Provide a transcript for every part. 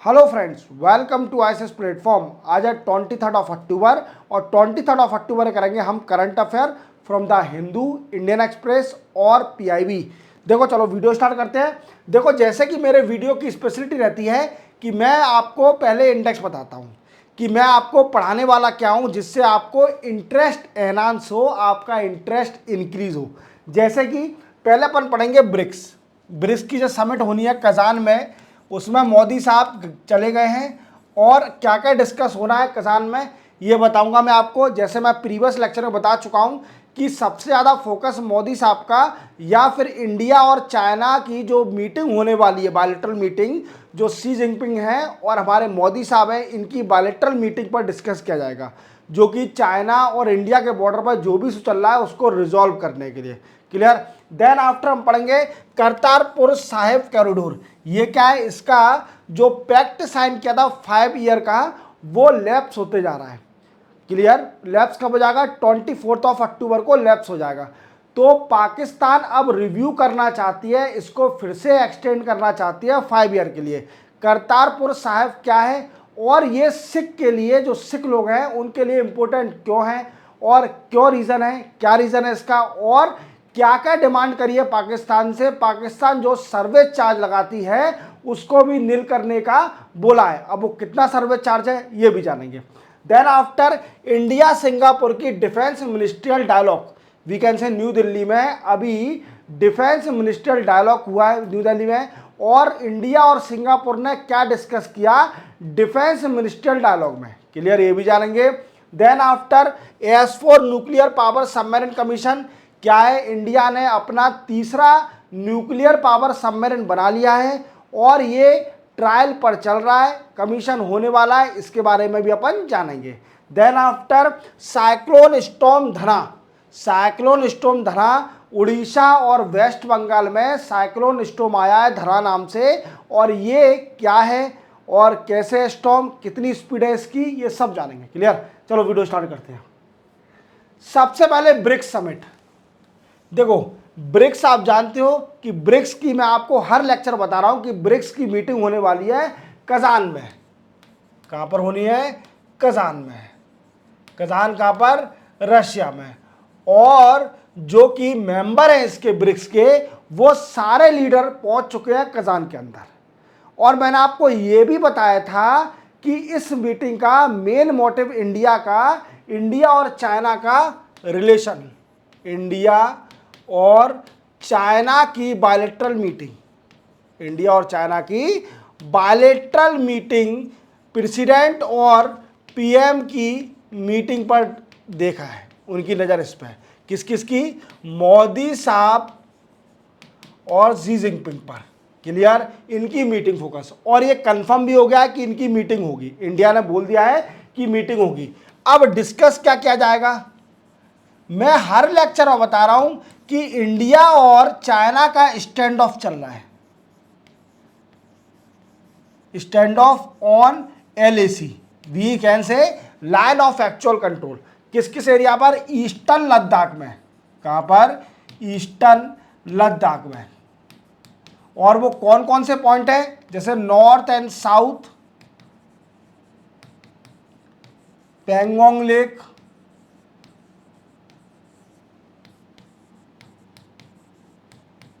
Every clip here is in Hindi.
Hello friends, welcome to ISS platform. आज है 23 ऑफ अक्टूबर और 23 ऑफ अक्टूबर करेंगे हम current affair from the Hindu, Indian express और पीआईबी। देखो चलो वीडियो स्टार्ट करते हैं। देखो जैसे कि मेरे वीडियो की स्पेशलिटी रहती है कि मैं आपको पहले इंडेक्स बताता हूँ कि मैं आपको पढ़ाने वाला क्या हूँ, जिससे आपको इंटरेस्ट एनहांस हो, आपका इंटरेस्ट इंक्रीज हो। जैसे कि पहले अपन पढ़ेंगे ब्रिक्स। ब्रिक्स की जो समिट होनी है कजान में, उसमें मोदी साहब चले गए हैं और क्या क्या डिस्कस हो रहा है कजान में ये बताऊंगा मैं आपको। जैसे मैं प्रीवियस लेक्चर में बता चुका हूं कि सबसे ज़्यादा फोकस मोदी साहब का या फिर इंडिया और चाइना की जो मीटिंग होने वाली है, बायलैटरल मीटिंग, जो शी जिनपिंग है और हमारे मोदी साहब हैं, इनकी बायलैटरल मीटिंग पर डिस्कस किया जाएगा, जो कि चाइना और इंडिया के बॉर्डर पर जो भी चल रहा है उसको रिजॉल्व करने के लिए। क्लियर। देन आफ्टर हम पढ़ेंगे करतारपुर साहिब कॉरिडोर। ये क्या है, इसका जो पैक्ट साइन किया था 5 ईयर का, वो लैप्स होते जा रहा है। क्लियर। लैप्स कब हो जाएगा? 24 ऑफ अक्टूबर को लैप्स हो जाएगा। तो पाकिस्तान अब रिव्यू करना चाहती है, इसको फिर से एक्सटेंड करना चाहती है 5 ईयर के लिए। करतारपुर साहिब क्या है और ये सिख के लिए, जो सिख लोग हैं उनके लिए इंपॉर्टेंट क्यों है और क्यों रीज़न है, क्या रीज़न है इसका, और क्या क्या डिमांड करी है पाकिस्तान से। पाकिस्तान जो सर्विस चार्ज लगाती है उसको भी नील करने का बोला है। अब वो कितना सर्विस चार्ज है ये भी जानेंगे। देन आफ्टर इंडिया सिंगापुर की defence ministerial dialogue, we can say New Delhi में अभी डिफेंस मिनिस्ट्रियल डायलॉग हुआ है न्यू दिल्ली में, और इंडिया और सिंगापुर ने क्या डिस्कस किया डिफेंस मिनिस्ट्रियल डायलॉग में। क्लियर, ये भी जानेंगे। देन आफ्टर एस4 न्यूक्लियर पावर सबमरीन कमीशन, क्या है, इंडिया ने अपना तीसरा न्यूक्लियर पावर सबमरीन बना लिया है और ये ट्रायल पर चल रहा है, कमीशन होने वाला है, इसके बारे में भी अपन जानेंगे। देन आफ्टर साइक्लोन स्टॉर्म धना। साइक्लोन स्टॉर्म धना, उड़ीसा और वेस्ट बंगाल में साइक्लोन स्टॉर्म आया है धना नाम से, और ये क्या है और कैसे स्टॉर्म, कितनी स्पीड है इसकी, ये सब जानेंगे। क्लियर। चलो वीडियो स्टार्ट करते हैं। सबसे पहले ब्रिक्स समिट। देखो ब्रिक्स, आप जानते हो कि ब्रिक्स की मैं आपको हर लेक्चर बता रहा हूं कि ब्रिक्स की मीटिंग होने वाली है कजान में। कहां पर होनी है? कजान में। कजान कहां पर? रशिया में। और जो कि मेंबर हैं इसके ब्रिक्स के, वो सारे लीडर पहुंच चुके हैं कजान के अंदर। और मैंने आपको ये भी बताया था कि इस मीटिंग का मेन मोटिव इंडिया का, इंडिया और चाइना का रिलेशन, इंडिया और चाइना की बायलैटरल मीटिंग, इंडिया और चाइना की बायलैटरल मीटिंग प्रेसिडेंट और पीएम की मीटिंग पर देखा है, उनकी नज़र इस पर। किस किस की? मोदी साहब और शी जिनपिंग पर। क्लियर, इनकी मीटिंग फोकस, और ये कंफर्म भी हो गया कि इनकी मीटिंग होगी, इंडिया ने बोल दिया है कि मीटिंग होगी। अब डिस्कस क्या किया जाएगा, मैं हर लेक्चर में बता रहा हूं कि इंडिया और चाइना का स्टैंड ऑफ चल रहा है, stand off on LAC, we can say line of actual control. किस किस एरिया पर? ईस्टर्न लद्दाख में। कहां पर? ईस्टर्न लद्दाख में। और वो कौन कौन से पॉइंट है? जैसे north and south, Pangong lake,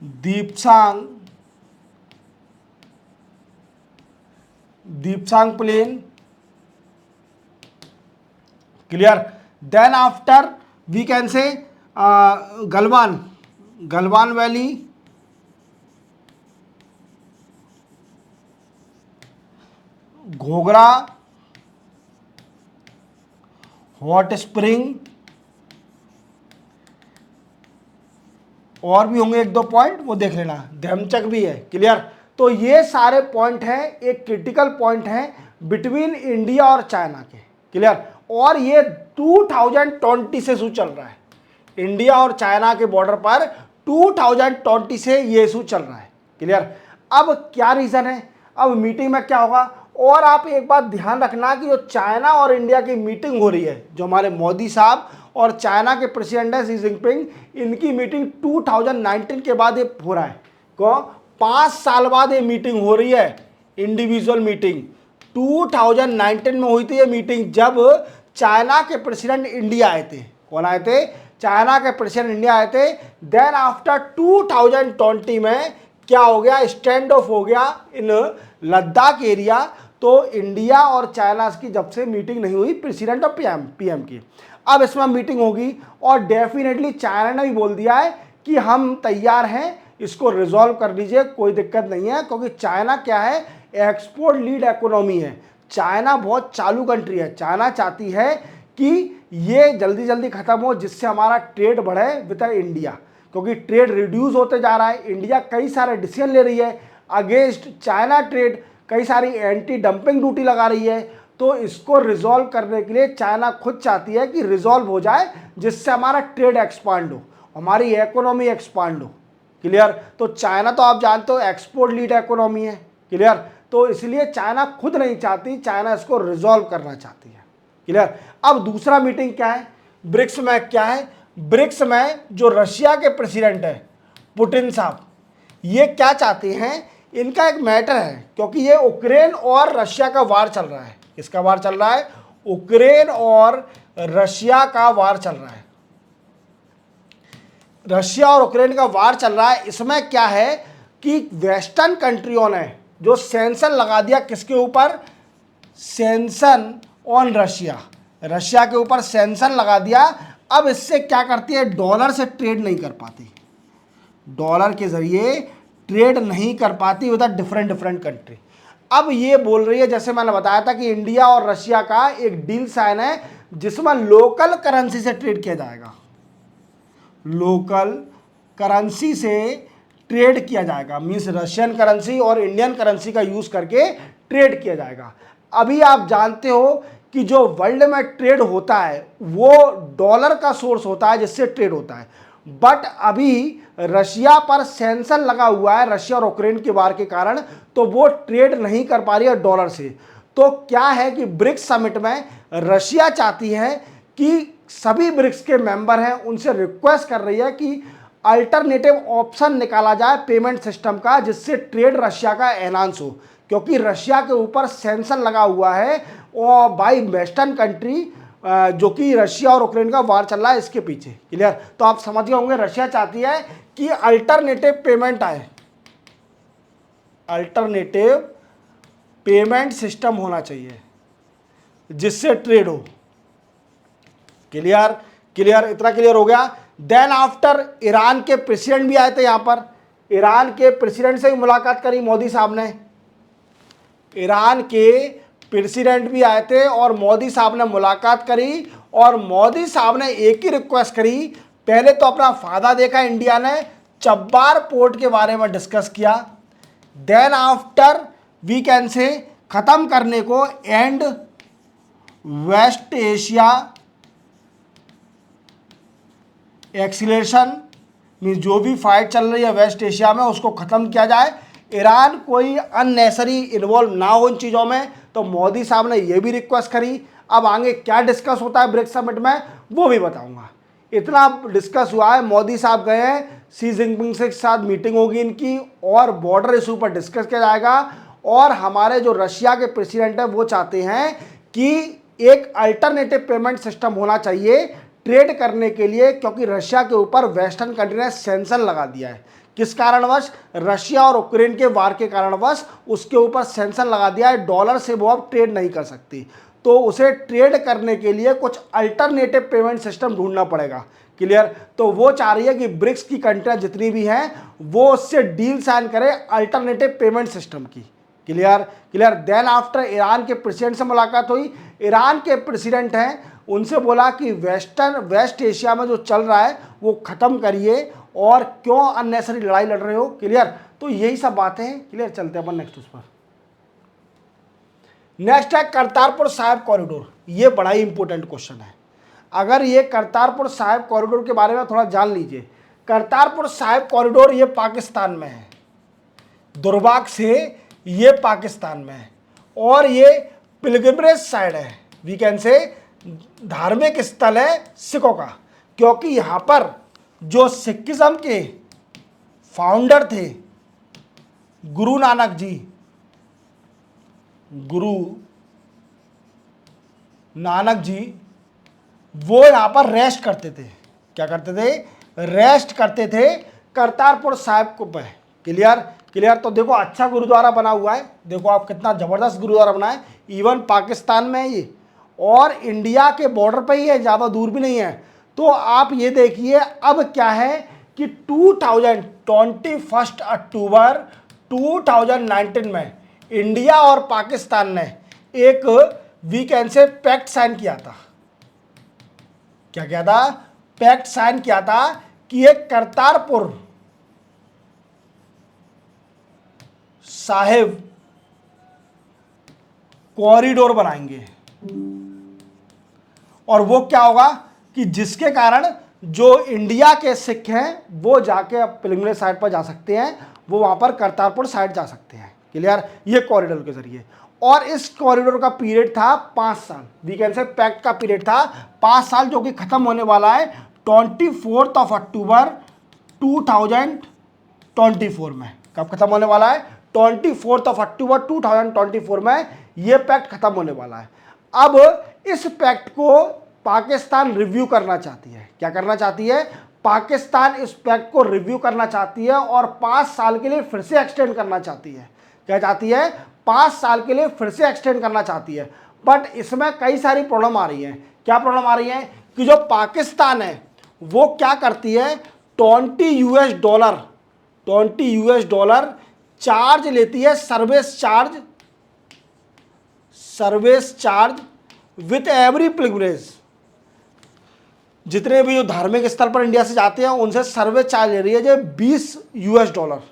Depsang, Depsang plain. Clear. Then after we can say Galwan, Galwan valley, Gogra, hot spring, और भी होंगे एक दो पॉइंट, वो देख लेना, धमचक भी है। क्लियर। तो ये सारे पॉइंट हैं, एक क्रिटिकल पॉइंट हैं बिटवीन इंडिया और चाइना के। क्लियर। और ये 2020 से इशू चल रहा है, इंडिया और चाइना के बॉर्डर पर 2020 से ये इशू चल रहा है। क्लियर। अब क्या रीजन है, अब मीटिंग में क्या होगा, और आप एक बात ध्यान रखना कि जो चाइना और इंडिया की मीटिंग हो रही है, जो हमारे मोदी साहब और चाइना के प्रेसिडेंट है शी जिनपिंग, इनकी मीटिंग 2019 के बाद ये हो रहा है। को 5 साल बाद ये मीटिंग हो रही है इंडिविजुअल मीटिंग 2019 में हुई थी ये मीटिंग, जब चाइना के प्रेसिडेंट इंडिया आए थे। कौन आए थे? चाइना के प्रेसिडेंट इंडिया आए थे। देन आफ्टर 2020 में क्या हो गया? स्टैंड ऑफ हो गया इन लद्दाख एरिया। तो इंडिया और चाइना की जब से मीटिंग नहीं हुई प्रेसिडेंट और पीएम की, अब इसमें मीटिंग होगी और डेफिनेटली चाइना ने भी बोल दिया है कि हम तैयार हैं, इसको रिजॉल्व कर लीजिए, कोई दिक्कत नहीं है। क्योंकि चाइना क्या है? एक्सपोर्ट लीड इकोनॉमी है। चाइना बहुत चालू कंट्री है। चाइना चाहती है कि ये जल्दी जल्दी खत्म हो, जिससे हमारा ट्रेड बढ़े विद इंडिया, क्योंकि ट्रेड रिड्यूस होते जा रहा है। इंडिया कई सारे डिसीजन ले रही है अगेंस्ट चाइना ट्रेड, कई सारी एंटी डंपिंग ड्यूटी लगा रही है। तो इसको रिजॉल्व करने के लिए चाइना खुद चाहती है कि रिजॉल्व हो जाए, जिससे हमारा ट्रेड एक्सपांड हो, हमारी इकोनॉमी एक्सपांड हो। क्लियर? तो चाइना तो आप जानते हो एक्सपोर्ट लीड इकोनॉमी है। क्लियर? तो इसलिए चाइना खुद नहीं चाहती, चाइना इसको रिजॉल्व करना चाहती है। क्लियर? अब दूसरा मीटिंग क्या है? ब्रिक्स में क्या है? ब्रिक्स में जो रशिया के प्रेसिडेंट है पुतिन साहब, ये क्या चाहते हैं? इनका एक मैटर है, क्योंकि ये यूक्रेन और रशिया का वार चल रहा है। किसका वार चल रहा है? यूक्रेन और रशिया का वार चल रहा है। रशिया और यूक्रेन का वार चल रहा है। इसमें क्या है कि वेस्टर्न कंट्रियों ने जो सैंक्शन लगा दिया, किसके ऊपर? सैंक्शन ऑन रशिया, रशिया के ऊपर सैंक्शन लगा दिया। अब इससे क्या करती है? डॉलर से ट्रेड नहीं कर पाती, डॉलर के जरिए ट्रेड नहीं कर पाती विद डिफरेंट कंट्री। अब ये बोल रही है, जैसे मैंने बताया था कि इंडिया और रशिया का एक डील साइन है जिसमें लोकल करेंसी से ट्रेड किया जाएगा, लोकल करेंसी से ट्रेड किया जाएगा। मींस रशियन करेंसी और इंडियन करेंसी का यूज करके ट्रेड किया जाएगा। अभी आप जानते हो कि जो वर्ल्ड में ट्रेड होता है वो डॉलर का सोर्स होता है जिससे ट्रेड होता है। बट अभी रशिया पर सैंक्शन लगा हुआ है रशिया और यूक्रेन के वार के कारण, तो वो ट्रेड नहीं कर पा रही है डॉलर से। तो क्या है कि ब्रिक्स समिट में रशिया चाहती है कि सभी ब्रिक्स के मेंबर हैं उनसे रिक्वेस्ट कर रही है कि अल्टरनेटिव ऑप्शन निकाला जाए पेमेंट सिस्टम का, जिससे ट्रेड रशिया का एनहांस हो, क्योंकि रशिया के ऊपर सैंक्शन लगा हुआ है और बाई वेस्टर्न कंट्री, जो कि रशिया और यूक्रेन का वार चल रहा है इसके पीछे। क्लियर? तो आप समझ गए होंगे रशिया चाहती है कि अल्टरनेटिव पेमेंट आए, अल्टरनेटिव पेमेंट सिस्टम होना चाहिए जिससे ट्रेड हो। क्लियर? क्लियर? इतना क्लियर हो गया। देन आफ्टर ईरान के प्रेसिडेंट भी आए थे यहां पर, ईरान के प्रेसिडेंट से भी मुलाकात करी मोदी साहब ने, ईरान के प्रेसिडेंट भी आए थे और मोदी साहब ने मुलाकात करी। और मोदी साहब ने एक ही रिक्वेस्ट करी, पहले तो अपना फायदा देखा इंडिया ने, चब्बार पोर्ट के बारे में डिस्कस किया। देन आफ्टर वी कैन से खत्म करने को and West Asia acceleration, mean जो भी फाइट चल रही है वेस्ट एशिया में उसको खत्म किया जाए, ईरान कोई अननेसरी इन्वॉल्व ना हो इन चीज़ों में। तो मोदी साहब ने यह भी रिक्वेस्ट करी। अब आगे क्या डिस्कस होता है ब्रिक्स समिट में वो भी बताऊंगा। इतना डिस्कस हुआ है, मोदी साहब गए हैं, शी जिनपिंग से साथ मीटिंग होगी इनकी और बॉर्डर इशू पर डिस्कस किया जाएगा। और हमारे जो रशिया के प्रेसिडेंट है वो चाहते हैं कि एक अल्टरनेटिव पेमेंट सिस्टम होना चाहिए ट्रेड करने के लिए, क्योंकि रशिया के ऊपर वेस्टर्न कंट्री ने सैंक्शन लगा दिया है। किस कारणवश? रशिया और यूक्रेन के वार के कारणवश उसके ऊपर सैंक्शन लगा दिया है, डॉलर से वो अब ट्रेड नहीं कर सकती। तो उसे ट्रेड करने के लिए कुछ अल्टरनेटिव पेमेंट सिस्टम ढूंढना पड़ेगा। क्लियर? तो वो चाह रही है कि ब्रिक्स की कंट्रियां जितनी भी हैं वो उससे डील साइन करें अल्टरनेटिव पेमेंट सिस्टम की। Clear? Clear? Then after Iran के प्रेसिडेंट से मुलाकात हुई। ईरान के प्रेसिडेंट हैं, उनसे बोला कि वेस्ट एशिया में जो चल रहा है वो ख़त्म करिए और क्यों अननेसरी लड़ाई लड़ रहे हो। क्लियर? तो यही सब बातें हैं। क्लियर? चलते हैं अपन नेक्स्ट उस पर। नेक्स्ट है करतारपुर साहिब कॉरिडोर। ये बड़ा ही इंपॉर्टेंट क्वेश्चन है। अगर ये करतारपुर साहिब कॉरिडोर के बारे में थोड़ा जान लीजिए। करतारपुर साहिब कॉरिडोर ये पाकिस्तान में है, दुर्भाग्य से ये पाकिस्तान में है और ये पिलग्रिमेज साइड है, वी कैन से धार्मिक स्थल है सिखों का, क्योंकि यहाँ पर जो सिखिज्म के फाउंडर थे गुरु नानक जी, गुरु नानक जी वो यहाँ पर रेस्ट करते थे। क्या करते थे? रेस्ट करते थे करतारपुर साहिब को पे। क्लियर? क्लियर। तो देखो अच्छा गुरुद्वारा बना हुआ है, देखो आप कितना ज़बरदस्त गुरुद्वारा बना है। इवन पाकिस्तान में है ये और इंडिया के बॉर्डर पे ही है, ज़्यादा दूर भी नहीं है। तो आप ये देखिए अब क्या है कि 21 अक्टूबर 2019 में इंडिया और पाकिस्तान ने एक वीकेंड से पैक्ट साइन किया था। क्या किया था? पैक्ट साइन किया था कि एक करतारपुर साहिब कॉरिडोर बनाएंगे और वो क्या होगा कि जिसके कारण जो इंडिया के सिख हैं वो जाके पिलग्रिमेज साइट पर जा सकते हैं, वो वहां पर करतारपुर साइट जा सकते हैं। क्लियर? ये कॉरिडोर के जरिए। और इस कॉरिडोर का पीरियड था 5 साल। वीकेंड से पैक्ट का पीरियड था 5 साल, जो कि खत्म होने वाला है 24 अक्टूबर 2024 में। कब खत्म होने वाला है? 24 अक्टूबर 2024 में ये पैक्ट खत्म होने वाला है। अब इस पैक्ट को पाकिस्तान रिव्यू करना चाहती है। क्या करना चाहती है? पाकिस्तान इस पैक्ट को रिव्यू करना चाहती है और 5 साल के लिए फिर से एक्सटेंड करना चाहती है। क्या चाहती है? 5 साल के लिए फिर से एक्सटेंड करना चाहती है। बट इसमें कई सारी प्रॉब्लम आ रही है। क्या प्रॉब्लम आ रही है कि जो पाकिस्तान है वो क्या करती है, $20 चार्ज लेती है, service charge with every pilgrimage. जितने भी जो धार्मिक स्थल पर इंडिया से जाते हैं उनसे सर्विस चार्ज ले रही है जो $20।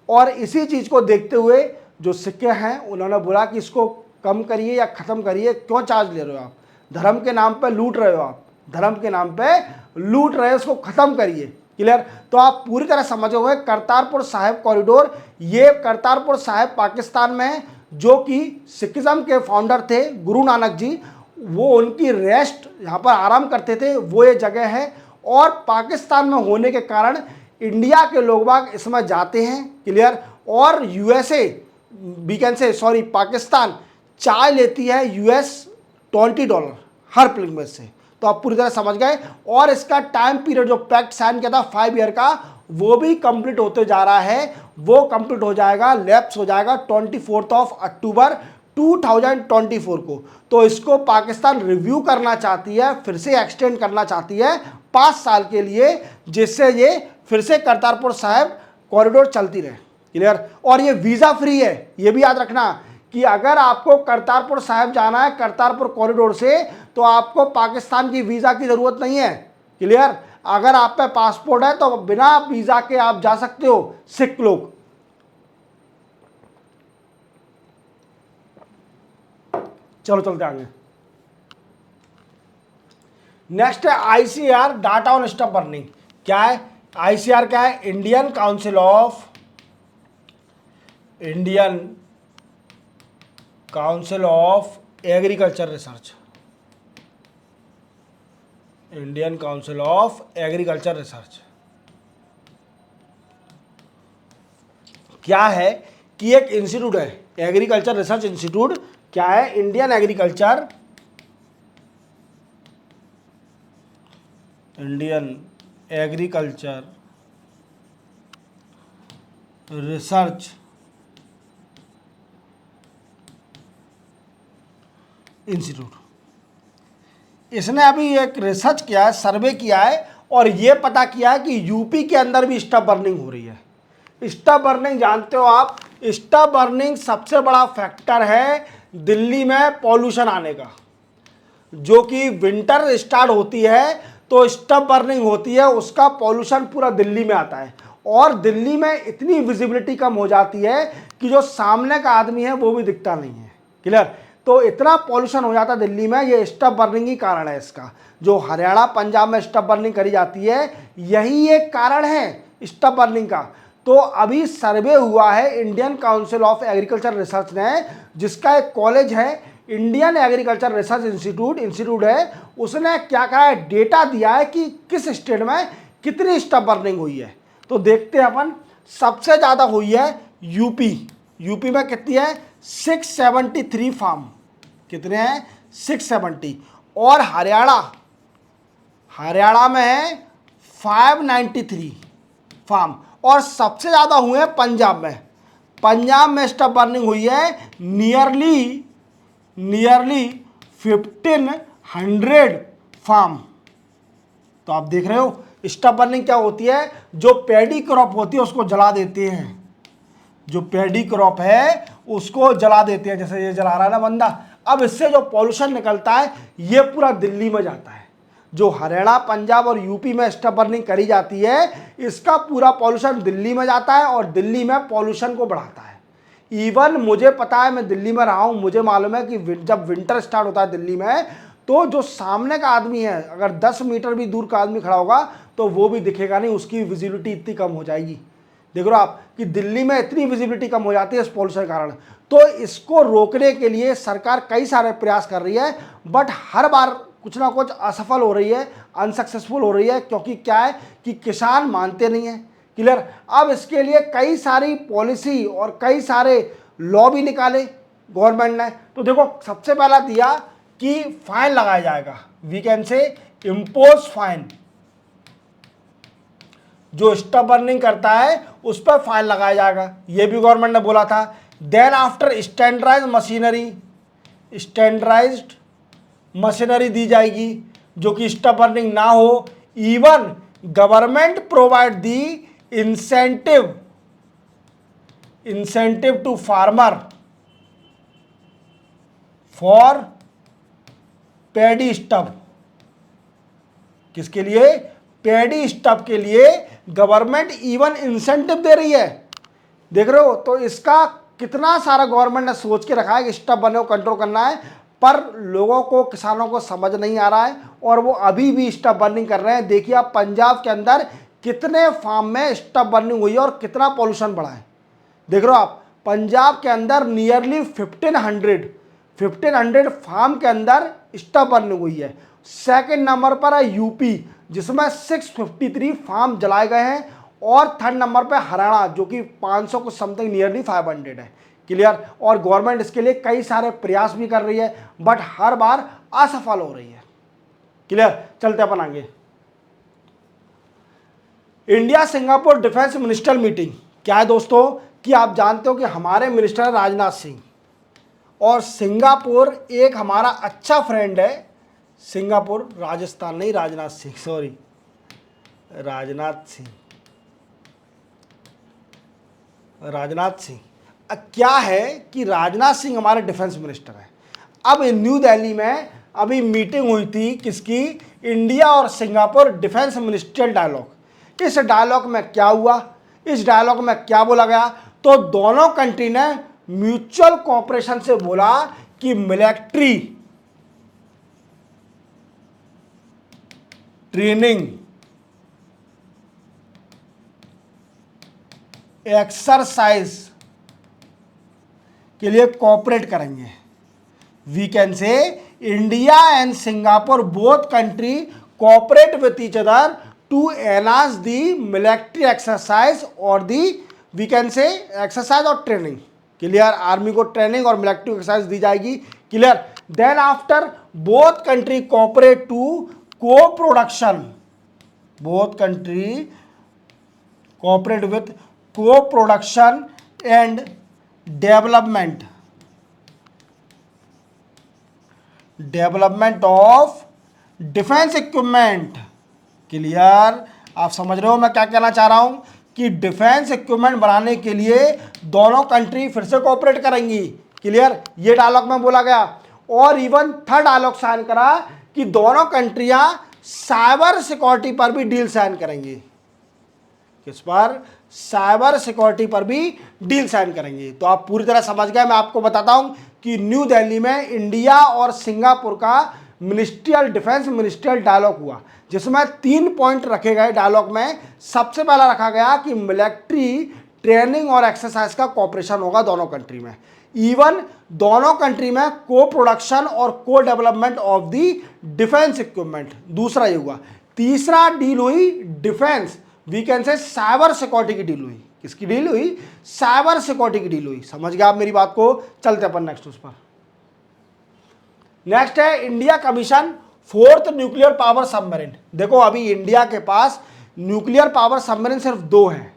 और इसी चीज़ को देखते हुए जो सिक्के हैं उन्होंने बोला कि इसको कम करिए या ख़त्म करिए, क्यों चार्ज ले रहे हो आप? धर्म के नाम पे लूट रहे हो आप, धर्म के नाम पे लूट रहे हो, इसको ख़त्म करिए। क्लियर? तो आप पूरी तरह समझोगे करतारपुर साहिब कॉरिडोर, ये करतारपुर साहिब पाकिस्तान में है, जो कि सिखिज्म के फाउंडर थे गुरु नानक जी, वो उनकी रेस्ट यहाँ पर आराम करते थे, वो ये जगह है। और पाकिस्तान में होने के कारण इंडिया के लोग बाग इसमें जाते हैं। क्लियर? और यूएसए पाकिस्तान चार्ज लेती है $20 हर पिलग्रिमेज से। तो आप पूरी तरह समझ गए। और इसका टाइम पीरियड जो पैक्ट साइन किया था 5 ईयर का, वो भी कंप्लीट होते जा रहा है। वो कंप्लीट हो जाएगा, लैप्स हो जाएगा 24 अक्टूबर 2024 को। तो इसको पाकिस्तान रिव्यू करना चाहती है, फिर से एक्सटेंड करना चाहती है 5 साल के लिए, जिससे ये फिर से करतारपुर साहिब कॉरिडोर चलती रहे। क्लियर? और ये वीज़ा फ्री है, ये भी याद रखना कि अगर आपको करतारपुर साहिब जाना है करतारपुर कॉरिडोर से, तो आपको पाकिस्तान की वीज़ा की ज़रूरत नहीं है। क्लियर? अगर आप पे पासपोर्ट है तो बिना वीज़ा के आप जा सकते हो, सिख लोग। चलो चलते आगे। नेक्स्ट है ICR data on stuff burning. क्या है आईसीआर? क्या है? Indian council of agriculture research. Indian council of agriculture research क्या है कि एक इंस्टीट्यूट है, एग्रीकल्चर रिसर्च इंस्टीट्यूट। क्या है? Indian agriculture research institute. इसने अभी एक रिसर्च किया है, सर्वे किया है और ये पता किया है कि यूपी के अंदर भी स्टफ बर्निंग हो रही है। स्टफ बर्निंग जानते हो आप? स्टफ बर्निंग सबसे बड़ा फैक्टर है दिल्ली में पॉल्यूशन आने का। जो कि विंटर स्टार्ट होती है तो स्टफ बर्निंग होती है, उसका पॉल्यूशन पूरा दिल्ली में आता है और दिल्ली में इतनी विजिबिलिटी कम हो जाती है कि जो सामने का आदमी है वो भी दिखता नहीं है। क्लियर? तो इतना पॉल्यूशन हो जाता है दिल्ली में, ये स्टफ बर्निंग ही कारण है इसका। जो हरियाणा पंजाब में स्टफ बर्निंग करी जाती है, यही एक कारण है स्टफ बर्निंग का। तो अभी सर्वे हुआ है Indian council of agriculture research ने, जिसका एक कॉलेज है इंडियन एग्रीकल्चर रिसर्च इंस्टीट्यूट है। उसने क्या कहा है? डेटा दिया है कि किस स्टेट में कितनी स्टफ बर्निंग हुई है। तो देखते हैं अपन। सबसे ज़्यादा हुई है यूपी में कितनी है? 673 फार्म। कितने हैं? 670। और हरियाणा में है 593 फार्म। और सबसे ज़्यादा हुए हैं पंजाब में। पंजाब में स्टफ बर्निंग हुई है नियरली 1500 फार्म। तो आप देख रहे हो स्टफ बर्निंग क्या होती है? जो पैडी क्रॉप होती है उसको जला देते हैं। जो पैडी क्रॉप है उसको जला देते हैं, जैसे ये जला रहा है ना बंदा। अब इससे जो पॉल्यूशन निकलता है ये पूरा दिल्ली में जाता है। जो हरियाणा, पंजाब और यूपी में स्टफ बर्निंग करी जाती है, इसका पूरा पॉल्यूशन दिल्ली में जाता है और दिल्ली में पॉल्यूशन को बढ़ाता है। इवन मुझे पता है, मैं दिल्ली में रहा हूँ, मुझे मालूम है कि जब विंटर स्टार्ट होता है दिल्ली में, तो जो सामने का आदमी है, अगर 10 मीटर भी दूर का आदमी खड़ा होगा तो वो भी दिखेगा नहीं, उसकी विजिबिलिटी इतनी कम हो जाएगी। देख रहे हो आप कि दिल्ली में इतनी विजिबिलिटी कम हो जाती है इस पॉल्यूशन के कारण। तो इसको रोकने के लिए सरकार कई सारे प्रयास कर रही है, बट हर बार कुछ ना कुछ असफल हो रही है, अनसक्सेसफुल हो रही है, क्योंकि क्या है कि किसान मानते नहीं हैं। क्लियर? अब इसके लिए कई सारी पॉलिसी और कई सारे लॉ भी निकाले गवर्नमेंट ने। तो देखो, सबसे पहला दिया कि फाइन लगाया जाएगा, we can say impose fine. जो स्टफ बर्निंग करता है उस पर फाइन लगाया जाएगा, ये भी गवर्नमेंट ने बोला था। देन आफ्टर स्टैंडर्डाइज्ड मशीनरी दी जाएगी जो कि स्टफ बर्निंग ना हो। Even government provide the incentive to farmer for paddy stuff. किसके लिए? पैडी स्टफ के लिए गवर्नमेंट इवन इंसेंटिव दे रही है। देख रहे हो? तो इसका कितना सारा गवर्नमेंट ने सोच के रखा है कि स्टफ बर्निंग को कंट्रोल करना है, पर लोगों को, किसानों को समझ नहीं आ रहा है और वो अभी भी स्टफ बर्निंग कर रहे हैं। देखिए आप पंजाब के अंदर कितने फार्म में स्टफ बर्निंग हुई है और कितना पॉल्यूशन बढ़ा है। देख रहे हो आप, पंजाब के अंदर नियरली 1500 फार्म के अंदर स्टफ बर्निंग हुई है। सेकंड नंबर पर है यूपी, जिसमें 653 फार्म जलाए गए हैं। और थर्ड नंबर पे हरियाणा, जो कि 500 को समथिंग नियरली 500 है। क्लियर? और गवर्नमेंट इसके लिए कई सारे प्रयास भी कर रही है, बट हर बार असफल हो रही है। क्लियर? चलते अपन आगे। India Singapore defence minister meeting क्या है दोस्तों? कि आप जानते हो कि हमारे मिनिस्टर राजनाथ सिंह और सिंगापुर एक हमारा अच्छा फ्रेंड है। सिंगापुर, राजस्थान नहीं, राजनाथ सिंह, सॉरी, राजनाथ सिंह। क्या है कि राजनाथ सिंह हमारे डिफेंस मिनिस्टर हैं। अब न्यू दिल्ली में अभी मीटिंग हुई थी किसकी? इंडिया और सिंगापुर डिफेंस मिनिस्ट्रियल डायलॉग। इस डायलॉग में क्या हुआ? इस डायलॉग में क्या बोला गया? तो दोनों कंट्री ने म्यूचुअल कोऑपरेशन से बोला कि मिलिट्री ट्रेनिंग, एक्सरसाइज के लिए कोऑपरेट करेंगे। We can say India and Singapore both country cooperate with each other to enhance the military exercise और the, we can say exercise और ट्रेनिंग। क्लियर? आर्मी को ट्रेनिंग और मिलिट्री एक्सरसाइज दी जाएगी। Clear? Then after both country cooperate to co-production, both country cooperate with co-production and development of defense equipment। Clear? आप समझ रहे हो मैं क्या कहना चाह रहा हूं? कि डिफेंस इक्विपमेंट बनाने के लिए दोनों कंट्री फिर से कोऑपरेट करेंगी। क्लियर? ये डायलॉग में बोला गया। और इवन थर्ड डायलॉग साइन करा कि दोनों कंट्रियां साइबर सिक्योरिटी पर भी डील साइन करेंगी। किस पर? साइबर सिक्योरिटी पर भी डील साइन करेंगी। तो आप पूरी तरह समझ गए। मैं आपको बताता हूं कि न्यू दिल्ली में इंडिया और सिंगापुर का डिफेंस मिनिस्ट्रियल डायलॉग हुआ, जिसमें 3 पॉइंट रखे गए डायलॉग में। सबसे पहला रखा गया कि मिलिट्री ट्रेनिंग और एक्सरसाइज का कोऑपरेशन होगा दोनों कंट्री में। इवन दोनों कंट्री में को प्रोडक्शन और co development of the defence equipment. दूसरा ये हुआ। तीसरा डील हुई defence, we can say cyber security की डील हुई। किसकी डील हुई? साइबर सिक्योरिटी की डील हुई। समझ गए आप मेरी बात को? चलते अपन नेक्स्ट उस पर। नेक्स्ट है India commission fourth nuclear power submarine. देखो अभी इंडिया के पास न्यूक्लियर पावर सबमरीन सिर्फ 2 हैं।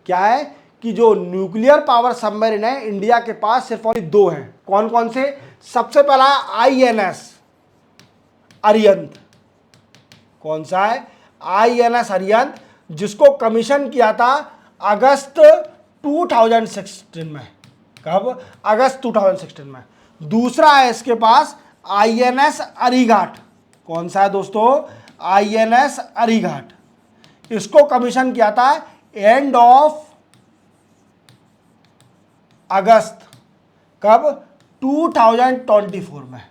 क्या है कि जो न्यूक्लियर पावर सबमरीन है इंडिया के पास सिर्फ और 2 हैं। कौन कौन से? सबसे पहला INS अरिहंत। कौन सा है? INS अरिहंत, जिसको कमीशन किया था अगस्त 2016 में। कब? अगस्त 2016 में। दूसरा है इसके पास INS अरीघाट। कौन सा है दोस्तों? INS अरीघाट। इसको कमीशन किया था एंड ऑफ अगस्त। कब? 2024 में।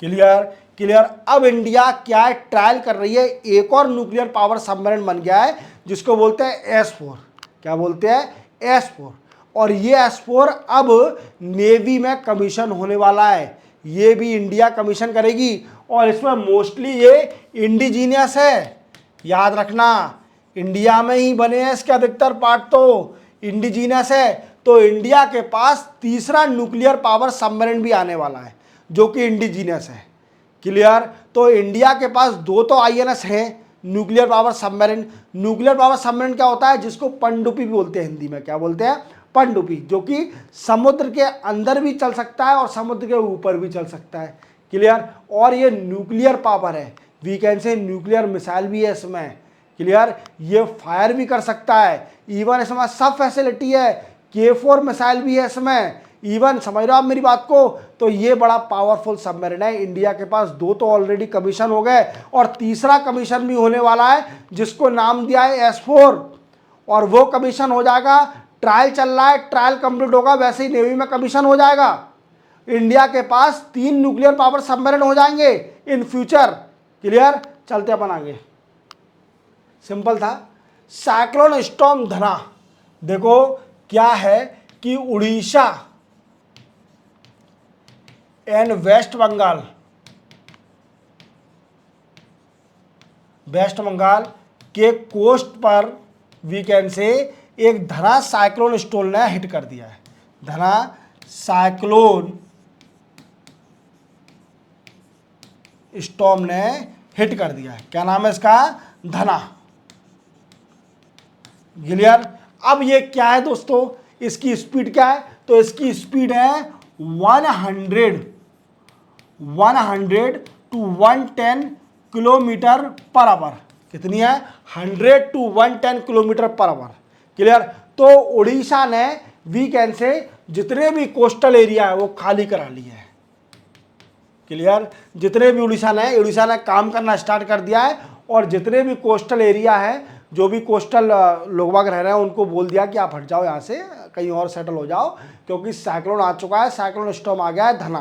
क्लियर? क्लियर। अब इंडिया क्या है? ट्रायल कर रही है, एक और न्यूक्लियर पावर सबमरीन बन गया है जिसको बोलते हैं S4। क्या बोलते हैं? S4। और ये S4 अब नेवी में कमीशन होने वाला है। ये भी इंडिया कमीशन करेगी और इसमें मोस्टली ये इंडिजीनियस है। याद रखना, इंडिया में ही बने हैं इसके अधिकतर पार्ट, तो इंडिजीनियस है। तो इंडिया के पास तीसरा न्यूक्लियर पावर सबमरीन भी आने वाला है जो कि इंडिजीनियस है। क्लियर? तो इंडिया के पास 2 तो INS है nuclear power submarine. Nuclear power submarine क्या होता है? जिसको पनडुब्बी भी बोलते हैं हिंदी में। क्या बोलते हैं? पनडुब्बी, जो कि समुद्र के अंदर भी चल सकता है और समुद्र के ऊपर भी चल सकता है। क्लियर? और ये न्यूक्लियर पावर है, we can say nuclear missile भी है इसमें। क्लियर? ये फायर भी कर सकता है, इवन इसमें सब फैसिलिटी है। K4 मिसाइल भी है इसमें, इवन समझ रहे हो आप मेरी बात को? तो ये बड़ा पावरफुल सबमरीन है। इंडिया के पास 2 तो ऑलरेडी कमीशन हो गए और तीसरा कमीशन भी होने वाला है जिसको नाम दिया है S4, और वो कमीशन हो जाएगा। ट्रायल चल रहा है, ट्रायल कंप्लीट होगा, वैसे ही नेवी में कमीशन हो जाएगा। इंडिया के पास 3 न्यूक्लियर पावर सबमरीन हो जाएंगे इन फ्यूचर। क्लियर? चलते अपन आगे। सिंपल था। साइक्लोन स्टॉर्म धना। देखो क्या है कि उड़ीसा एंड वेस्ट बंगाल के कोस्ट पर वी कैन से एक धना साइक्लोन स्टॉर्म ने हिट कर दिया है। धना साइक्लोन स्टॉर्म ने हिट कर दिया है। क्या नाम है इसका? धना। क्लियर? अब ये क्या है दोस्तों? इसकी स्पीड क्या है? तो इसकी स्पीड है 100 to 110 किलोमीटर पर आवर। कितनी है? 100 to 110 kilometre per hour. Clear? तो उड़ीसा ने वी कैन से जितने भी कोस्टल एरिया है वो खाली करा लिए हैं। क्लियर? जितने भी उड़ीसा ने काम करना स्टार्ट कर दिया है, और जितने भी कोस्टल एरिया है, जो भी कोस्टल लोग बाग रह रहे हैं, उनको बोल दिया कि आप हट जाओ यहाँ से, कहीं और सेटल हो जाओ, क्योंकि साइक्लोन आ चुका है, साइक्लोन स्टॉर्म आ गया है धना।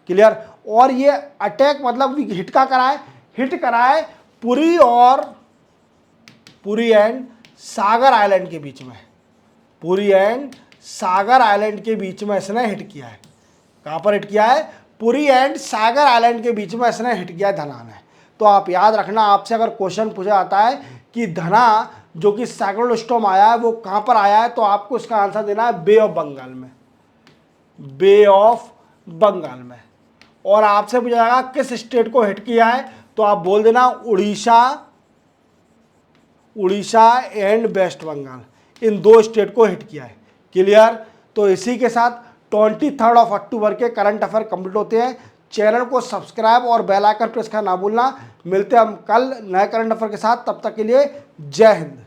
क्लियर? और ये अटैक मतलब हिट का कराए, हिट कराए पुरी एंड सागर आइलैंड के बीच में। पुरी एंड सागर आइलैंड के बीच में इसने हिट किया है। कहाँ पर हिट किया है? पुरी एंड सागर आइलैंड के बीच में इसने हिट किया है धना ने। तो आप याद रखना, आपसे अगर क्वेश्चन पूछा जाता है कि धना जो कि साइक्लोन स्टॉर्म आया है वो कहाँ पर आया है, तो आपको इसका आंसर देना है बे ऑफ बंगाल में। बे ऑफ बंगाल में। और आपसे पूछा जाएगा किस स्टेट को हिट किया है, तो आप बोल देना उड़ीसा एंड वेस्ट बंगाल, इन 2 स्टेट को हिट किया है। क्लियर? तो इसी के साथ 23 अक्टूबर के करंट अफेयर कंप्लीट होते हैं। चैनल को सब्सक्राइब और बेल आइकन प्रेस करना ना भूलना। मिलते हैं हम कल नए करंट अफेयर के साथ, तब तक के लिए जय हिंद।